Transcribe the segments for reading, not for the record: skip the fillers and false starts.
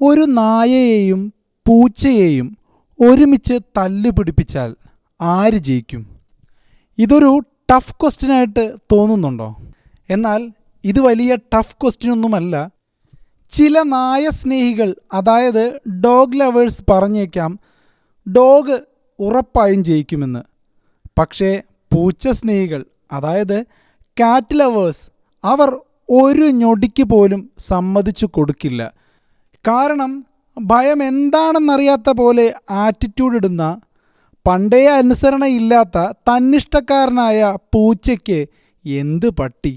ഒരു നായയെയും പൂച്ചയെയും ഒരുമിച്ച് തല്ല് പിടിപ്പിച്ചാൽ ആര് ജയിക്കും? ഇതൊരു ടഫ് ക്വസ്റ്റ്യനായിട്ട് തോന്നുന്നുണ്ടോ? എന്നാൽ ഇത് വലിയ ടഫ് ക്വസ്റ്റ്യനൊന്നുമല്ല. ചില നായ സ്നേഹികൾ, അതായത് ഡോഗ് ലവേഴ്സ് പറഞ്ഞേക്കാം ഡോഗ് ഉറപ്പായും ജയിക്കുമെന്ന്. പക്ഷേ പൂച്ച സ്നേഹികൾ, അതായത് കാറ്റ് ലവേഴ്സ്, അവർ ഒരു ഞൊടിക്ക് പോലും സമ്മതിച്ചു കൊടുക്കില്ല. കാരണം ഭയം എന്താണെന്നറിയാത്ത പോലെ ആറ്റിറ്റ്യൂഡ് ഇടുന്ന, പണ്ടേ അനുസരണയില്ലാത്ത തന്നിഷ്ടക്കാരനായ പൂച്ചയ്ക്ക് എന്ത് പട്ടി,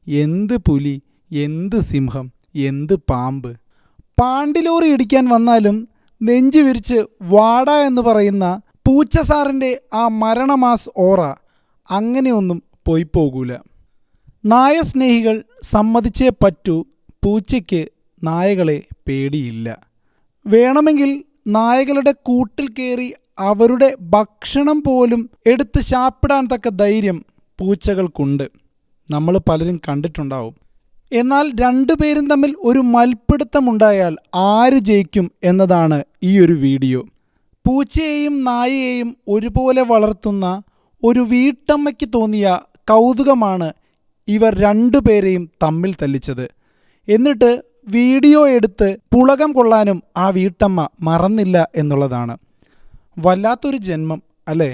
എന്ത് പുലി, എന്ത് സിംഹം, എന്ത് പാമ്പ്, പാണ്ടിലോറി ഇടിക്കാൻ വന്നാലും നെഞ്ചു വിരിച്ച് വാട എന്ന് പറയുന്ന പൂച്ച സാറിൻ്റെ ആ മരണമാസ് ഓറ അങ്ങനെയൊന്നും പോയി പോകൂല. നായ സ്നേഹികൾ സമ്മതിച്ചേ പറ്റൂ, പൂച്ചയ്ക്ക് നായകളെ പേടിയില്ല. വേണമെങ്കിൽ നായകളുടെ കൂട്ടിൽ കയറി അവരുടെ ഭക്ഷണം പോലും എടുത്ത് ശാപ്പിടാൻ തക്ക ധൈര്യം പൂച്ചകൾക്കുണ്ട്. നമ്മൾ പലരും കണ്ടിട്ടുണ്ടാവും. എന്നാൽ രണ്ടുപേരും തമ്മിൽ ഒരു മൽപ്പിടുത്തമുണ്ടായാൽ ആര് ജയിക്കും എന്നതാണ് ഈ ഒരു വീഡിയോ. പൂച്ചയെയും നായയെയും ഒരുപോലെ വളർത്തുന്ന ഒരു വീട്ടമ്മയ്ക്ക് തോന്നിയ കൗതുകമാണ് ഇവർ രണ്ടുപേരെയും തമ്മിൽ തല്ലിച്ചത്. എന്നിട്ട് വീഡിയോ എടുത്ത് പുളകം കൊള്ളാനും ആ വീട്ടമ്മ മറന്നില്ല എന്നുള്ളതാണ്. വല്ലാത്തൊരു ജന്മം അല്ലേ?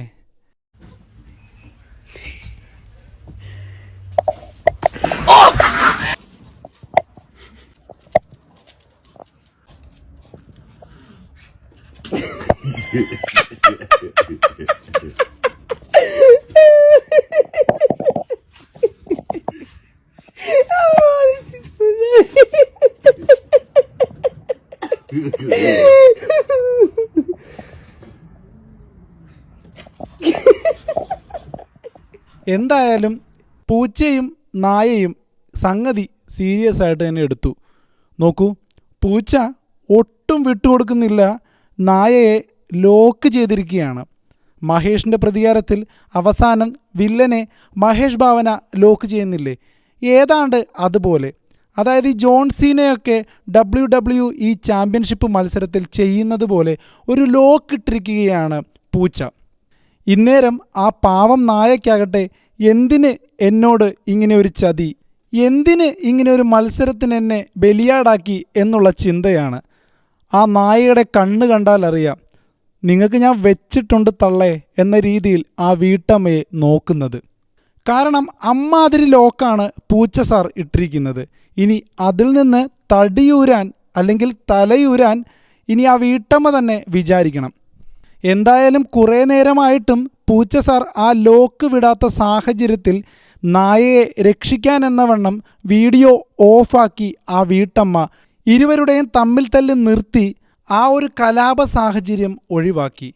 എന്തായാലും പൂച്ചയും നായയും സംഗതി സീരിയസ് ആയിട്ട് തന്നെ എടുത്തു. നോക്കൂ, പൂച്ച ഒട്ടും വിട്ടുകൊടുക്കുന്നില്ല, നായയെ ലോക്ക് ചെയ്തിരിക്കുകയാണ്. മഹേഷിൻ്റെ പ്രതികാരത്തിൽ അവസാനം വില്ലനെ മഹേഷ് ഭാവന ലോക്ക് ചെയ്യുന്നില്ലേ, ഏതാണ്ട് അതുപോലെ. അതായത് ഈ ജോൺ സീനയൊക്കെ WWE ചാമ്പ്യൻഷിപ്പ് മത്സരത്തിൽ ചെയ്യുന്നത് പോലെ ഒരു ലോക്ക് ഇട്ടിരിക്കുകയാണ് പൂച്ച. ഇന്നേരം ആ പാവം നായയ്ക്കാകട്ടെ എന്തിന് എന്നോട് ഇങ്ങനെ ഒരു ചതി, എന്തിന് ഇങ്ങനെ ഒരു മത്സരത്തിന് എന്നെ ബലിയാടാക്കി എന്നുള്ള ചിന്തയാണ്. ആ നായയുടെ കണ്ണ് കണ്ടാൽ അറിയാം, നിങ്ങൾക്ക് ഞാൻ വെച്ചിട്ടുണ്ട് തള്ളേ എന്ന രീതിയിൽ ആ വീട്ടമ്മയെ നോക്കുന്നത്. കാരണം അമ്മാതിരി ലോക്കാണ് പൂച്ച സാർ ഇട്ടിരിക്കുന്നത്. ഇനി അതിൽ നിന്ന് തടിയൂരാൻ അല്ലെങ്കിൽ തലയൂരാൻ ഇനി ആ വീട്ടമ്മ തന്നെ വിചാരിക്കണം. എന്തായാലും കുറേ നേരമായിട്ടും പൂച്ച സാർ ആ ലോക്ക് വിടാത്ത സാഹചര്യത്തിൽ നായയെ രക്ഷിക്കാനെന്ന വണ്ണം വീഡിയോ ഓഫാക്കി ആ വീട്ടമ്മ ഇരുവരുടെയും തമ്മിൽ തല്ല് നിർത്തി ആ ഒരു കലാപ സാഹചര്യം ഒഴിവാക്കി.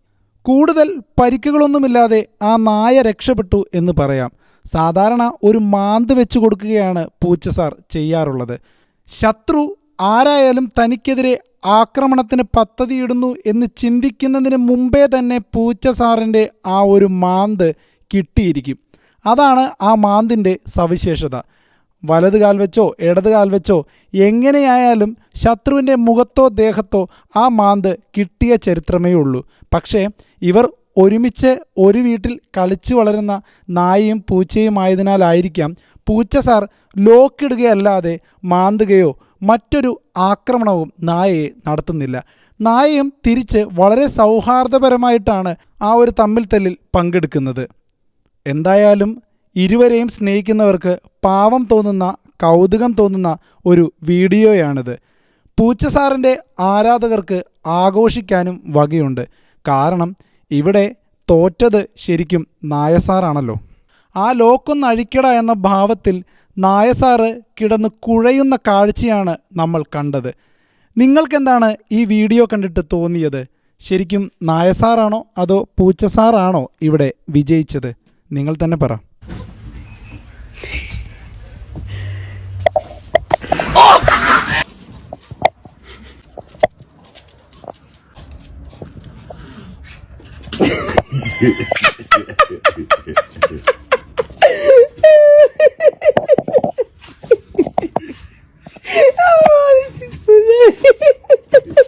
കൂടുതൽ പരിക്കുകളൊന്നുമില്ലാതെ ആ നായ രക്ഷപ്പെട്ടു എന്ന് പറയാം. സാധാരണ ഒരു മാന്ത് വെച്ച് കൊടുക്കുകയാണ് പൂച്ച സാർ ചെയ്യാറുള്ളത്. ശത്രു ആരായാലും തനിക്കെതിരെ ആക്രമണത്തിന് പദ്ധതിയിടുന്നു എന്ന് ചിന്തിക്കുന്നതിന് മുമ്പേ തന്നെ പൂച്ച സാറിൻ്റെ ആ ഒരു മാന്ത് കിട്ടിയിരിക്കും. അതാണ് ആ മാന്തിൻ്റെ സവിശേഷത. വലത് കാൽ വെച്ചോ ഇടത് കാൽ വെച്ചോ എങ്ങനെയായാലും ശത്രുവിൻ്റെ മുഖത്തോ ദേഹത്തോ ആ മാന്ത് കിട്ടിയ ചരിത്രമേ ഉള്ളൂ. പക്ഷേ ഇവർ ഒരുമിച്ച് ഒരു വീട്ടിൽ കളിച്ചു വളരുന്ന നായയും പൂച്ചയുമായതിനാലായിരിക്കാം പൂച്ച സാർ ലോക്കിടുകയല്ലാതെ മാന്തുകയോ മറ്റൊരു ആക്രമണവും നായയെ നടത്തുന്നില്ല. നായയും തിരിച്ച് വളരെ സൗഹാർദ്ദപരമായിട്ടാണ് ആ ഒരു തമ്മിൽ തല്ലിൽ പങ്കെടുക്കുന്നത്. എന്തായാലും ഇരുവരെയും സ്നേഹിക്കുന്നവർക്ക് പാവം തോന്നുന്ന, കൗതുകം തോന്നുന്ന ഒരു വീഡിയോയാണിത്. പൂച്ച സാറിൻ്റെ ആരാധകർക്ക് ആഘോഷിക്കാനും വകയുണ്ട്. കാരണം ഇവിടെ തോറ്റത് ശരിക്കും നായസാറാണല്ലോ. ആ ലോക്കൊന്ന് അഴിക്കട എന്ന ഭാവത്തിൽ നായസാറ് കിടന്ന് കുഴയുന്ന കാഴ്ചയാണ് നമ്മൾ കണ്ടത്. നിങ്ങൾക്കെന്താണ് ഈ വീഡിയോ കണ്ടിട്ട് തോന്നിയത്? ശരിക്കും നായസാറാണോ അതോ പൂച്ച സാറാണോ ഇവിടെ വിജയിച്ചത്? നിങ്ങൾ തന്നെ പറ. Oh, this is funny.